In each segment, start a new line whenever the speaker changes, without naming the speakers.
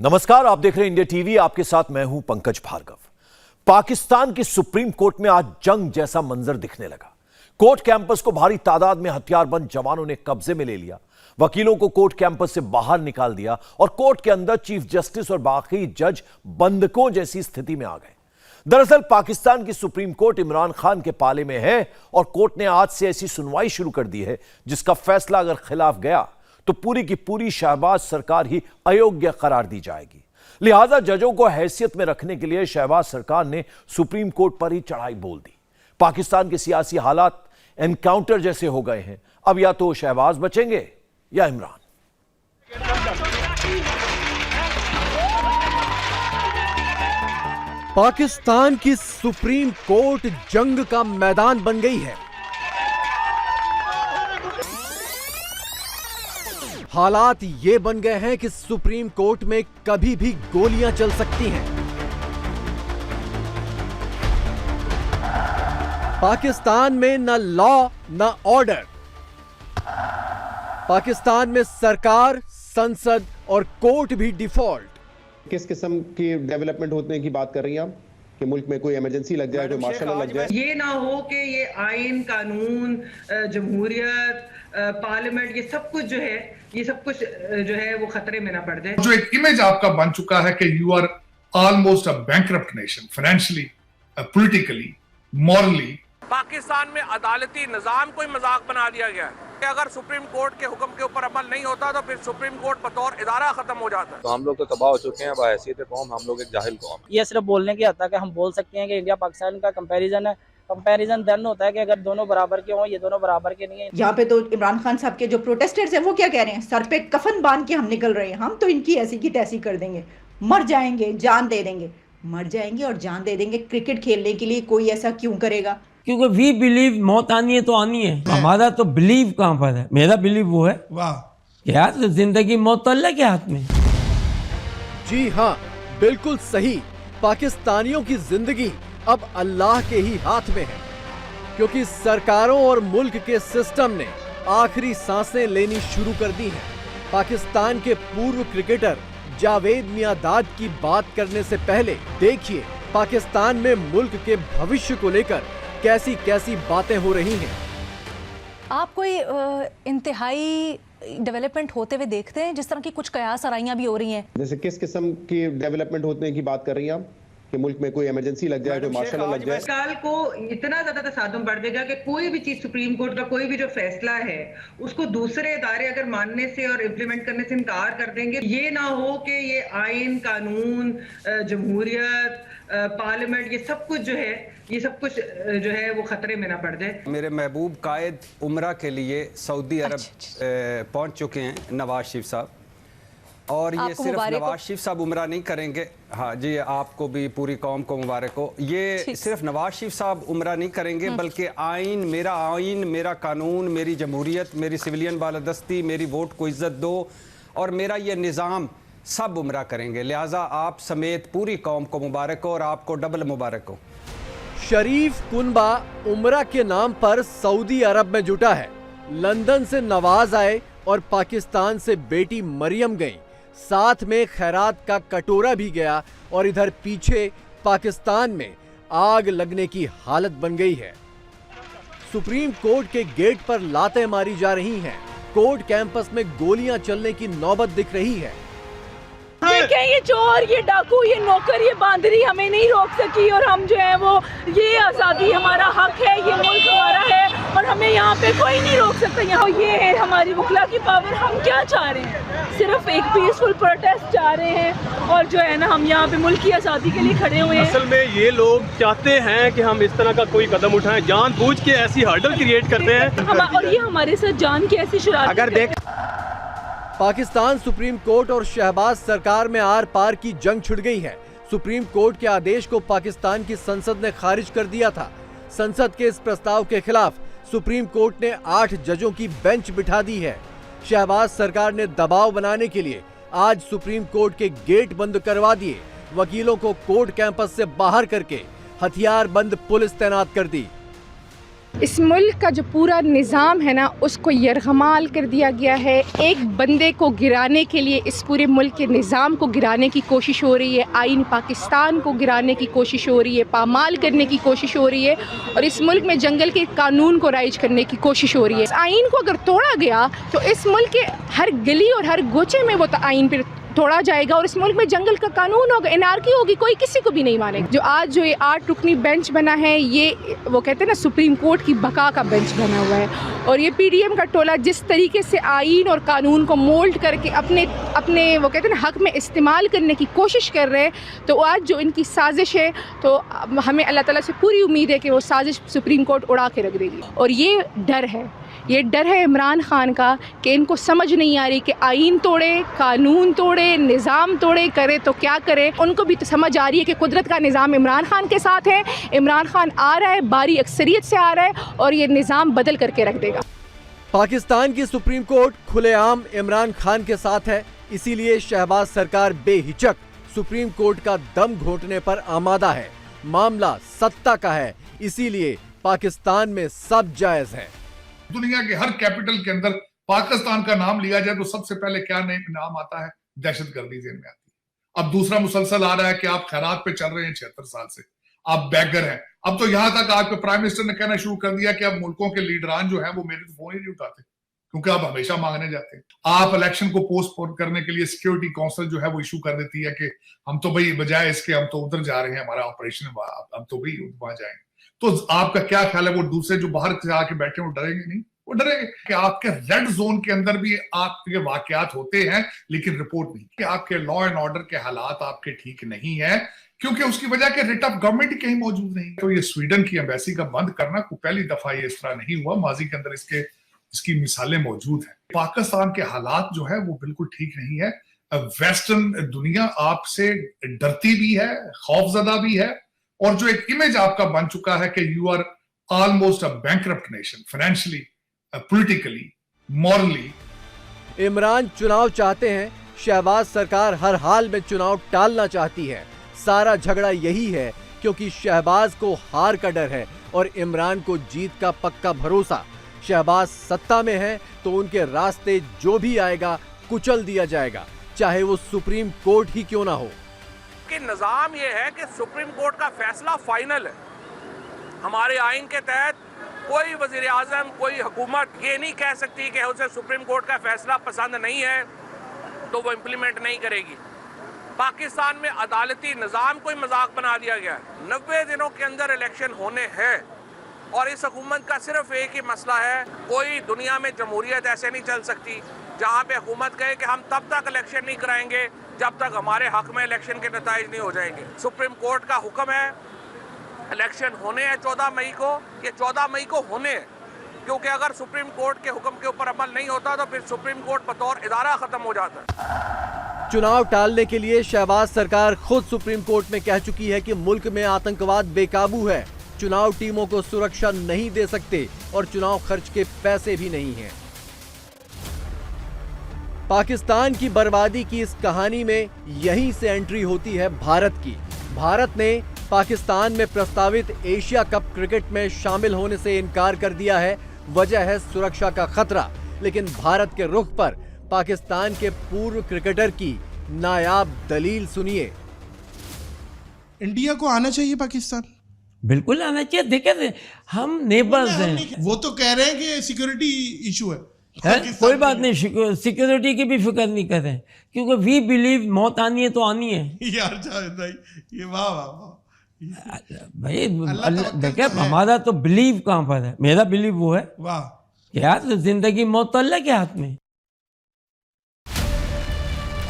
नमस्कार, आप देख रहे हैं इंडिया टीवी। आपके साथ मैं हूं पंकज भार्गव। पाकिस्तान की सुप्रीम कोर्ट में आज जंग जैसा मंजर दिखने लगा। कोर्ट कैंपस को भारी तादाद में हथियारबंद जवानों ने कब्जे में ले लिया। वकीलों को कोर्ट कैंपस से बाहर निकाल दिया और कोर्ट के अंदर चीफ जस्टिस और बाकी जज बंधकों जैसी स्थिति में आ गए। दरअसल पाकिस्तान की सुप्रीम कोर्ट इमरान खान के पाले में है और कोर्ट ने आज से ऐसी सुनवाई शुरू कर दी है जिसका फैसला अगर खिलाफ गया तो पूरी की पूरी शहबाज सरकार ही अयोग्य करार दी जाएगी। लिहाजा जजों को हैसियत में रखने के लिए शहबाज सरकार ने सुप्रीम कोर्ट पर ही चढ़ाई बोल दी। पाकिस्तान के सियासी हालात एनकाउंटर जैसे हो गए हैं। अब या तो शहबाज बचेंगे या इमरान।
पाकिस्तान की सुप्रीम कोर्ट जंग का मैदान बन गई है। हालात ये बन गए हैं कि सुप्रीम कोर्ट में कभी भी गोलियां चल सकती हैं। पाकिस्तान में न लॉ न ऑर्डर। पाकिस्तान में सरकार, संसद और कोर्ट भी डिफॉल्ट।
किस किस्म की डेवलपमेंट होने की बात कर रही हैं आप कि मुल्क में कोई इमरजेंसी लग जाए, कोई मार्शल लग जाए?
ये ना हो कि ये आइन, कानून, जमहूरियत, पार्लियामेंट, ये सब कुछ जो है, ये सब कुछ जो है वो खतरे में ना पड़ जाए।
जो एक इमेज आपका बन चुका है कि you are almost a bankrupt nation, financially, politically, morally.
Pakistan में अदालती निजाम कोई मजाक बना दिया गया है कि अगर सुप्रीम कोर्ट के हुक्म के ऊपर अमल नहीं होता तो फिर सुप्रीम कोर्ट बतौर इदारा खत्म हो जाता है।
तो हम लोग तो तबाह हो चुके हैं बहैसियत कौम। हम लोग एक जाहिल कौम है।
ये सिर्फ बोलने की हद तक हम बोल सकते हैं कि इंडिया पाकिस्तान का कंपैरिजन है। कंपैरिजन देन होता है कि अगर दोनों बराबर के हों, ये दोनों बराबर के नहीं है।
यहाँ पे तो इमरान खान साहब के जो प्रोटेस्टर्स हैं वो क्या कह रहे हैं, सर पे कफन बांध के हम निकल रहे हैं, हम तो इनकी ऐसी की तैसी कर देंगे, मर जाएंगे, जान दे देंगे। मर जाएंगे और जान दे देंगे क्रिकेट खेलने के लिए कोई ऐसा क्यों करेगा?
क्योंकि वी बिलीव मौत आनी है तो आनी है। हमारा तो बिलीव कहाँ पर है? मेरा बिलीव वो है यार, तो जिंदगी मौत तो अल्लाह के हाथ में।
जी हाँ, बिल्कुल सही। पाकिस्तानियों की जिंदगी अब अल्लाह के ही हाथ में है, क्योंकि सरकारों और मुल्क के सिस्टम ने आखिरी सांसें लेनी शुरू कर दी हैं। पाकिस्तान के पूर्व क्रिकेटर जावेद मियांदाद की बात करने से पहले देखिए पाकिस्तान में मुल्क के भविष्य को लेकर कैसी कैसी बातें हो रही हैं।
आप कोई इंतहाई डेवलपमेंट होते हुए देखते हैं, जिस तरह की कुछ कयास आराइयां भी हो रही हैं?
जैसे किस किस्म की डेवलपमेंट होने की बात कर रही हैं आप कि मुल्क में कोई इमरजेंसी लग जाए, कोई मार्शल लग जाए?
काल को इतना ज्यादा तसादुम बढ़ जाएगा कि कोई भी चीज, सुप्रीम कोर्ट का कोई भी जो फैसला है उसको दूसरे इदारे अगर मानने से और इम्प्लीमेंट करने से इनकार कर देंगे। ये ना हो कि ये आइन, कानून, जमहूरियत, पार्लियामेंट, ये सब कुछ जो है, ये सब कुछ जो है वो खतरे में ना पड़ जाए।
मेरे महबूब कायद उम्रा के लिए सऊदी अरब पहुंच चुके हैं, नवाज शरीफ साहब। और ये सिर्फ नवाज शरीफ साहब उम्रा नहीं करेंगे। हाँ जी, आपको भी, पूरी कौम को मुबारक हो। ये सिर्फ नवाज शरीफ साहब उम्रा नहीं करेंगे, बल्कि आइन, मेरा कानून, मेरी जमहूरियत, मेरी सिविलियन बालादस्ती, मेरी वोट को इज्जत दो और मेरा ये निज़ाम, सब उम्रा करेंगे। लिहाजा आप समेत पूरी कौम को मुबारक हो और आपको डबल मुबारक हो।
शरीफ कुनबा उम्रा के नाम पर सऊदी अरब में जुटा है। लंदन से नवाज आए और पाकिस्तान से बेटी मरियम गई, साथ में खैरात का कटोरा भी गया और इधर पीछे पाकिस्तान में आग लगने की हालत बन गई है। सुप्रीम कोर्ट के गेट पर लातें मारी जा रही हैं। कोर्ट कैंपस में गोलियां चलने की नौबत दिख रही है।
देखें, ये चोर, ये डाकू, ये नौकर, ये बांदरी हमें नहीं रोक सकी और हम जो है वो, ये आज़ादी हमारा हक है, ये मुल्क हमारा है और हमें यहाँ पे कोई नहीं रोक सकता। यहाँ ये है हमारी वकला की पावर। हम क्या चाह रहे हैं? सिर्फ एक पीसफुल प्रोटेस्ट चाह रहे हैं और जो है ना, हम यहाँ पे मुल्क की आज़ादी के लिए खड़े हुए हैं।
असल में ये लोग चाहते हैं कि हम इस तरह का कोई कदम उठाएं, जानबूझ के ऐसी हर्डल क्रिएट करते हैं
और ये हमारे साथ जान की ऐसी शरारत।
अगर देख, पाकिस्तान सुप्रीम कोर्ट और शहबाज सरकार में आर पार की जंग छिड़ गई है। सुप्रीम कोर्ट के आदेश को पाकिस्तान की संसद ने खारिज कर दिया था। संसद के इस प्रस्ताव के खिलाफ सुप्रीम कोर्ट ने 8 जजों की बेंच बिठा दी है। शहबाज सरकार ने दबाव बनाने के लिए आज सुप्रीम कोर्ट के गेट बंद करवा दिए, वकीलों को कोर्ट कैंपस से बाहर करके हथियार बंद पुलिस तैनात कर दी।
इस मुल्क का जो पूरा निज़ाम है ना, उसको यरगमाल कर दिया गया है। एक बंदे को गिराने के लिए इस पूरे मुल्क के निज़ाम को गिराने की कोशिश हो रही है, आइन पाकिस्तान को गिराने की कोशिश हो रही है, पामाल करने की कोशिश हो रही है और इस मुल्क में जंगल के कानून को राइज करने की कोशिश हो रही है। इस आइन को अगर तोड़ा गया तो इस मुल्क के हर गली और हर गोचे में वो आइन फिर तोड़ा जाएगा और इस मुल्क में जंगल का कानून होगा, एनआरकी होगी, कोई किसी को भी नहीं मानेगा। जो ये 8 रुकनी बेंच बना है, ये वो कहते हैं ना सुप्रीम कोर्ट की बका का बेंच बना हुआ है और ये पीडीएम का टोला जिस तरीके से आइन और कानून को मोल्ड करके अपने वो कहते हैं ना हक में इस्तेमाल करने की कोशिश कर रहे हैं, तो आज जो इनकी साजिश है, तो हमें अल्लाह ताला से पूरी उम्मीद है कि वो साजिश सुप्रीम कोर्ट उड़ा के रख देगी। और ये डर है इमरान खान का कि इनको समझ नहीं आ रही कि आइन तोड़े, कानून तोड़े, निज़ाम तोड़े, करे तो क्या करे। उनको भी तो समझ आ रही है कि कुदरत का निज़ाम इमरान खान के साथ है, इमरान खान आ रहा है, बारी अक्सरियत से आ रहा है और ये निज़ाम बदल करके रख देगा।
पाकिस्तान की सुप्रीम कोर्ट खुलेआम इमरान खान के साथ है, इसीलिए शहबाज सरकार बेहिचक सुप्रीम कोर्ट का दम घोंटने पर आमादा है। मामला सत्ता का है, इसीलिए पाकिस्तान में सब जायज है।
दुनिया के हर कैपिटल के अंदर पाकिस्तान का नाम लिया जाए तो सबसे पहले क्या नाम आता है? दहशतगर्दी जेल में आती है। अब दूसरा मुसलसल आ रहा है कि आप खैरात पे चल रहे हैं 76 साल से, आप बैगर हैं। अब तो यहां तक आपके प्राइम मिनिस्टर ने कहना शुरू कर दिया कि अब मुल्कों के लीडरान जो है वो मेरे तो फोन ही नहीं उठाते क्योंकि आप हमेशा मांगने जाते हैं। आप इलेक्शन को पोस्टपोन करने के लिए सिक्योरिटी काउंसिल जो है वो इशू कर देती है कि हम तो भाई बजाय इसके हम तो उधर जा रहे हैं, हमारा ऑपरेशन हम तो भाई वहां जाएंगे। तो आपका क्या ख्याल है, वो दूसरे जो बाहर से आके बैठे वो डरेंगे नहीं? वो डरेंगे कि आपके रेड जोन के अंदर भी आपके वाकयात होते हैं लेकिन रिपोर्ट नहीं, कि आपके लॉ एंड ऑर्डर के हालात आपके ठीक नहीं है क्योंकि उसकी वजह के रिट ऑफ गवर्नमेंट ही कहीं मौजूद नहीं। तो ये स्वीडन की एम्बेसी का बंद करना को पहली दफा ये इस तरह नहीं हुआ, माजी के अंदर इसकी मिसालें मौजूद हैं। पाकिस्तान के हालात जो है वो बिल्कुल ठीक नहीं है। वेस्टर्न दुनिया आपसे डरती भी है, खौफजदा भी है और जो एक इमेज आपका बन चुका है कि you are almost a bankrupt nation, financially, politically, morally.
Imran चुनाव चाहते हैं, शहबाज सरकार हर हाल में चुनाव टालना चाहती है। सारा झगड़ा यही है क्योंकि शहबाज को हार का डर है और इमरान को जीत का पक्का भरोसा। शहबाज सत्ता में है तो उनके रास्ते जो भी आएगा कुचल दिया जाएगा, चाहे वो सुप्रीम कोर्ट ही क्यों ना हो।
कि निज़ाम ये है कि सुप्रीम कोर्ट का फैसला फाइनल है। हमारे आइन के तहत कोई वज़ीर आज़म, कोई हुकूमत ये नहीं कह सकती कि उसे सुप्रीम कोर्ट का फैसला पसंद नहीं है तो वो इम्प्लीमेंट नहीं करेगी। पाकिस्तान में अदालती निज़ाम कोई मजाक बना दिया गया है। 90 दिनों के अंदर इलेक्शन होने हैं और इस हुकूमत का सिर्फ एक ही मसला है, कोई दुनिया में जमहूरियत ऐसे नहीं चल सकती जहाँ पे हुकूमत कहे कि हम तब तक इलेक्शन नहीं कराएंगे जब तक हमारे हक में इलेक्शन के नताइज नहीं हो जाएंगे। सुप्रीम कोर्ट का हुक्म है, इलेक्शन होने हैं 14 मई को, ये 14 मई को होने हैं क्योंकि अगर सुप्रीम कोर्ट के हुक्म के ऊपर अमल नहीं होता तो फिर सुप्रीम कोर्ट बतौर इदारा खत्म हो जाता है।
चुनाव टालने के लिए शहबाज सरकार खुद सुप्रीम कोर्ट में कह चुकी है कि मुल्क में आतंकवाद बेकाबू है, चुनाव टीमों को सुरक्षा नहीं दे सकते और चुनाव खर्च के पैसे भी नहीं हैं। पाकिस्तान की बर्बादी की इस कहानी में यहीं से एंट्री होती है भारत की। भारत ने पाकिस्तान में प्रस्तावित एशिया कप क्रिकेट में शामिल होने से इनकार कर दिया है, वजह है सुरक्षा का खतरा। लेकिन भारत के रुख पर पाकिस्तान के पूर्व क्रिकेटर की नायाब दलील सुनिए।
इंडिया को आना चाहिए पाकिस्तान,
बिल्कुल आना चाहिए। देखे हम नेबर्स हैं,
वो तो कह रहे हैं कि सिक्योरिटी इशू है।
कोई बात नहीं, सिक्योरिटी की भी फिक्र नहीं कर रहे क्योंकि वी बिलीव मौत आनी है तो आनी है
यार। ये वाह वाह वाह
भाई, देखे हमारा तो बिलीव कहाँ पर है, मेरा बिलीव वो है
वाह
यार, जिंदगी मौत तो अल्लाह के हाथ में।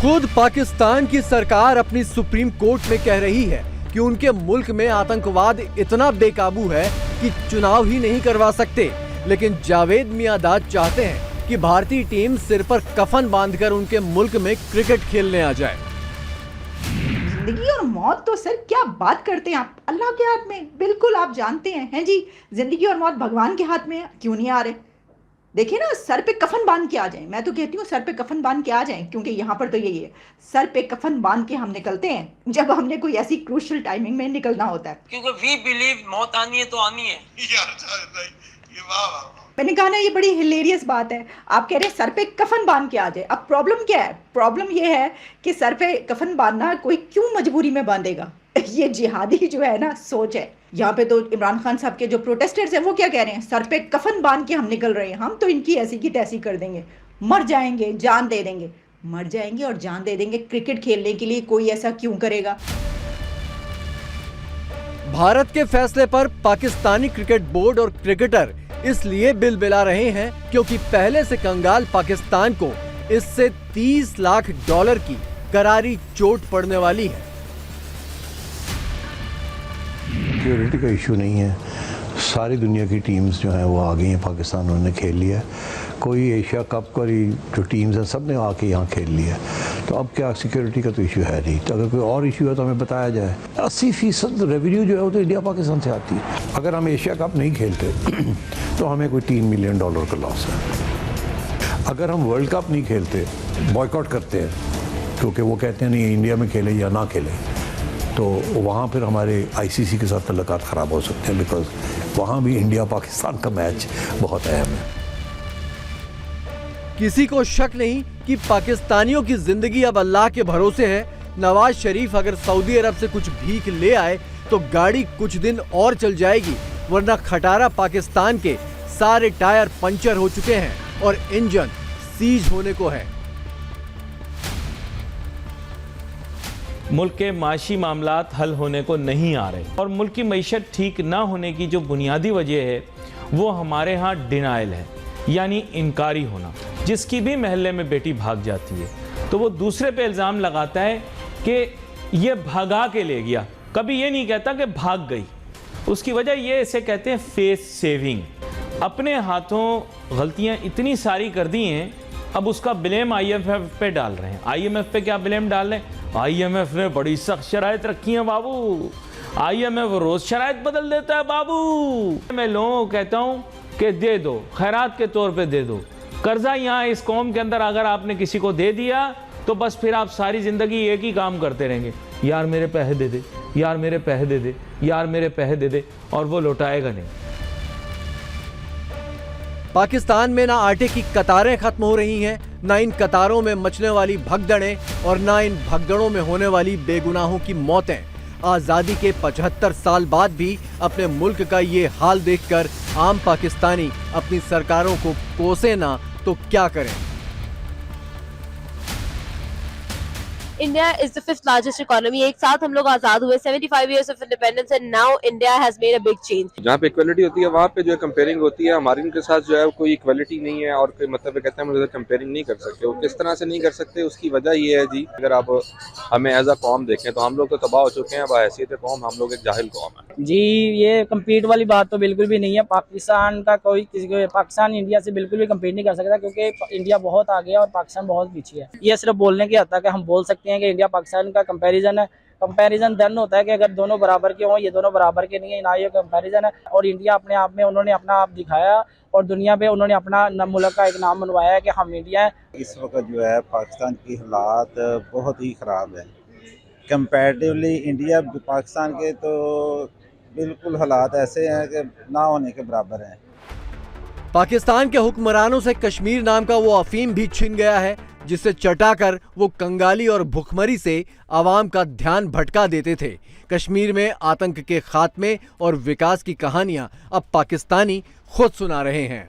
खुद पाकिस्तान की सरकार अपनी सुप्रीम कोर्ट में कह रही है कि उनके मुल्क में आतंकवाद इतना बेकाबू है कि चुनाव ही नहीं करवा सकते। लेकिन जावेद मियादाद चाहते हैं कि भारतीय टीम सिर पर कफन बांधकर उनके मुल्क में क्रिकेट खेलने आ जाए।
जिंदगी और मौत तो सर क्या बात करते हैं आप, अल्लाह के हाथ में, बिल्कुल आप जानते हैं जी। जिंदगी और मौत भगवान के हाथ में है, क्यों नहीं आ रहे? देखिए ना, सर पे कफन बांध के आ जाएं। मैं तो कहती हूँ सर पे कफन बांध के आ जाएं, क्योंकि यहाँ पर तो यही है, सर पे कफन बांध के हम निकलते हैं जब हमने कोई ऐसी क्रूशियल टाइमिंग में निकलना होता है।
क्योंकि वी बिलीव मौत आनी है तो आनी है।
मैंने कहा ना, ये बड़ी हिलेरियस बात है। आप कह रहे हैं सर पे कफन बांध के आ जाए। अब प्रॉब्लम क्या है? प्रॉब्लम ये है कि सर पे कफन बांधना कोई क्यों मजबूरी में बांधेगा? ये जिहादी जो है ना सोच है। यहाँ पे तो इमरान खान साहब के जो प्रोटेस्टर्स हैं वो क्या कह रहे हैं? सर पे कफन बांध के हम निकल रहे हैं, हम तो इनकी ऐसी की तैसी कर देंगे, मर जाएंगे, जान दे देंगे। मर जाएंगे और जान दे देंगे। क्रिकेट खेलने के लिए कोई ऐसा क्यों करेगा?
भारत के फैसले पर पाकिस्तानी क्रिकेट बोर्ड और क्रिकेटर इसलिए बिलबिला रहे हैं क्योंकि पहले से कंगाल पाकिस्तान को इससे $30 लाख की करारी चोट पड़ने वाली है।
सिक्योरिटी का इशू नहीं है, सारी दुनिया की टीम्स जो हैं वो आ गई हैं पाकिस्तान, उन्होंने खेल लिया। कोई एशिया कप का जो टीम्स हैं सब ने आके यहाँ खेल लिया, तो अब क्या सिक्योरिटी का तो इशू है नहीं। तो अगर कोई और इशू है तो हमें बताया जाए। 80% रेवेन्यू जो है वो तो इंडिया पाकिस्तान से आती है। अगर हम एशिया कप नहीं खेलते तो हमें कोई $3 मिलियन का लॉस है। अगर हम वर्ल्ड कप नहीं खेलते, बॉयकॉट करते हैं क्योंकि वो कहते हैं नहीं इंडिया में खेलें या ना खेलें, तो वहाँ फिर हमारे ICC के साथ तल्लुकात ख़राब हो सकते हैं, बिकॉज वहाँ भी इंडिया पाकिस्तान का मैच बहुत अहम है।
किसी को शक नहीं कि पाकिस्तानियों की जिंदगी अब अल्लाह के भरोसे है। नवाज शरीफ अगर सऊदी अरब से कुछ भीख ले आए तो गाड़ी कुछ दिन और चल जाएगी, वरना खटारा पाकिस्तान के सारे टायर पंचर हो चुके हैं और इंजन सीज होने को है।
मुल्क के माशी मामलात हल होने को नहीं आ रहे और मुल्क की मईशत ठीक ना होने की जो बुनियादी वजह है वो हमारे यहाँ डिनाइल है, यानी इनकारी होना। जिसकी भी महल्ले में बेटी भाग जाती है तो वो दूसरे पे इल्ज़ाम लगाता है कि ये भागा के ले गया, कभी ये नहीं कहता कि भाग गई। उसकी वजह ये इसे कहते हैं फेस सेविंग। अपने हाथों गलतियाँ इतनी सारी कर दी हैं, अब उसका ब्लेम IMF पे डाल रहे हैं। IMF पे क्या ब्लेम डाल रहे हैं? IMF ने बड़ी सख्त शराइत रखी हैं बाबू, IMF रोज शराइत बदल देता है बाबू। मैं लोगों को कहता हूँ कि दे दो, खैरात के तौर पे दे दो कर्जा। यहाँ इस कौम के अंदर अगर आपने किसी को दे दिया तो बस फिर आप सारी ज़िंदगी एक ही काम करते रहेंगे, यार मेरे पैसे दे दे, यार मेरे पैसे दे दे, यार मेरे पैसे दे दे, और वो लौटाएगा नहीं।
पाकिस्तान में ना आटे की कतारें खत्म हो रही हैं, ना इन कतारों में मचने वाली भगदड़ें और ना इन भगदड़ों में होने वाली बेगुनाहों की मौतें। आज़ादी के 75 साल बाद भी अपने मुल्क का ये हाल देखकर आम पाकिस्तानी अपनी सरकारों को कोसे ना तो क्या करें।
India is the 5th largest economy. एक साथ हम लोग आजाद हुए, 75 years of independence and now India has made a big change.
जहाँ पे इक्वलिटी होती है वहाँ पे जो है कंपेयरिंग होती है, हमारी उनके साथ जो है कोई इक्वलिटी नहीं है और कोई मतलब कहते हैं हम लोग कंपेयरिंग नहीं कर सकते। वो किस तरह से नहीं कर सकते, उसकी वजह ये है जी, अगर आप हमें एज अ कौम देखें तो हम लोग तो तबाह हो चुके हैं बहैसियत कौम, हम लोग एक जाहिल कौम है
जी। ये कम्पीट वाली बात तो बिल्कुल भी नहीं है। पाकिस्तान का कोई किसी को, पाकिस्तान इंडिया से बिल्कुल भी कम्पीट नहीं कर सकता क्योंकि इंडिया बहुत आगे है और पाकिस्तान बहुत पीछे है। ये सिर्फ बोलने की हद तक है। हम बोल सकते हैं कि इंडिया पाकिस्तान का कंपैरिजन है। कंपैरिजन देन होता है कि अगर दोनों बराबर के हों, ये दोनों बराबर के नहीं है, ना ये कंपैरिजन है। और इंडिया अपने आप में उन्होंने अपना आप दिखाया और दुनिया पे उन्होंने अपना मुल्क का एक नाम बनवाया है कि हम इंडिया है।
इस वक्त जो है पाकिस्तान की हालात बहुत ही ख़राब है कंपैरेटिवली इंडिया पाकिस्तान के, तो बिल्कुल हालात ऐसे हैं कि ना होने के बराबर हैं।
पाकिस्तान के हुक्मरानों से कश्मीर नाम का वो अफीम भी छिन गया है जिसे चटाकर वो कंगाली और भुखमरी से आवाम का ध्यान भटका देते थे। कश्मीर में आतंक के खात्मे और विकास की कहानियां अब पाकिस्तानी खुद सुना रहे हैं।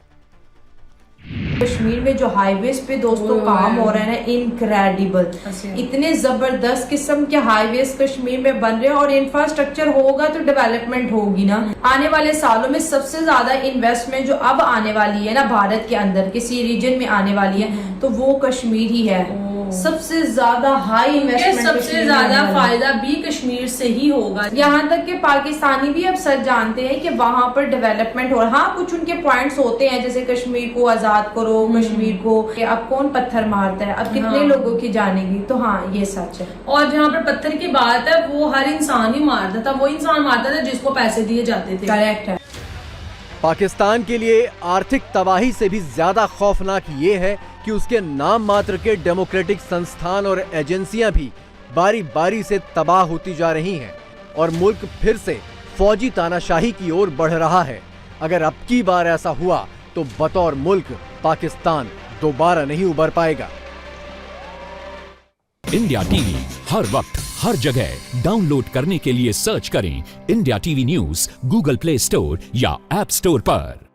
कश्मीर में जो हाईवेज पे दोस्तों काम हो रहा है ना, इनक्रेडिबल। इतने जबरदस्त किस्म के हाईवेज कश्मीर में बन रहे हैं और इंफ्रास्ट्रक्चर होगा तो डेवलपमेंट होगी ना। आने वाले सालों में सबसे ज्यादा इन्वेस्टमेंट जो अब आने वाली है ना भारत के अंदर किसी रीजन में आने वाली है तो वो कश्मीर ही है। सबसे ज्यादा हाई इन्वेस्टमेंट,
सबसे ज्यादा फायदा भी कश्मीर से ही होगा।
यहाँ तक कि पाकिस्तानी भी अब सच जानते हैं कि वहाँ पर डेवलपमेंट हो रहा। हाँ, कुछ उनके पॉइंट्स होते हैं जैसे कश्मीर को आजाद करो, कश्मीर को अब कौन पत्थर मारता है, अब कितने लोगों की जानेगी, तो हाँ ये सच है।
और जहाँ पर पत्थर की बात है वो हर इंसान ही मारता था, वो इंसान मारता था जिसको पैसे दिए जाते थे।
करेक्ट है।
पाकिस्तान के लिए आर्थिक तबाही से भी ज्यादा खौफनाक ये है कि उसके नाम मात्र के डेमोक्रेटिक संस्थान और एजेंसियां भी बारी बारी से तबाह होती जा रही हैं और मुल्क फिर से फौजी तानाशाही की ओर बढ़ रहा है। अगर अब की बार ऐसा हुआ तो बतौर मुल्क पाकिस्तान दोबारा नहीं उबर पाएगा।
इंडिया टीवी हर वक्त हर जगह डाउनलोड करने के लिए सर्च करें India TV news Google play store या ऐप स्टोर पर।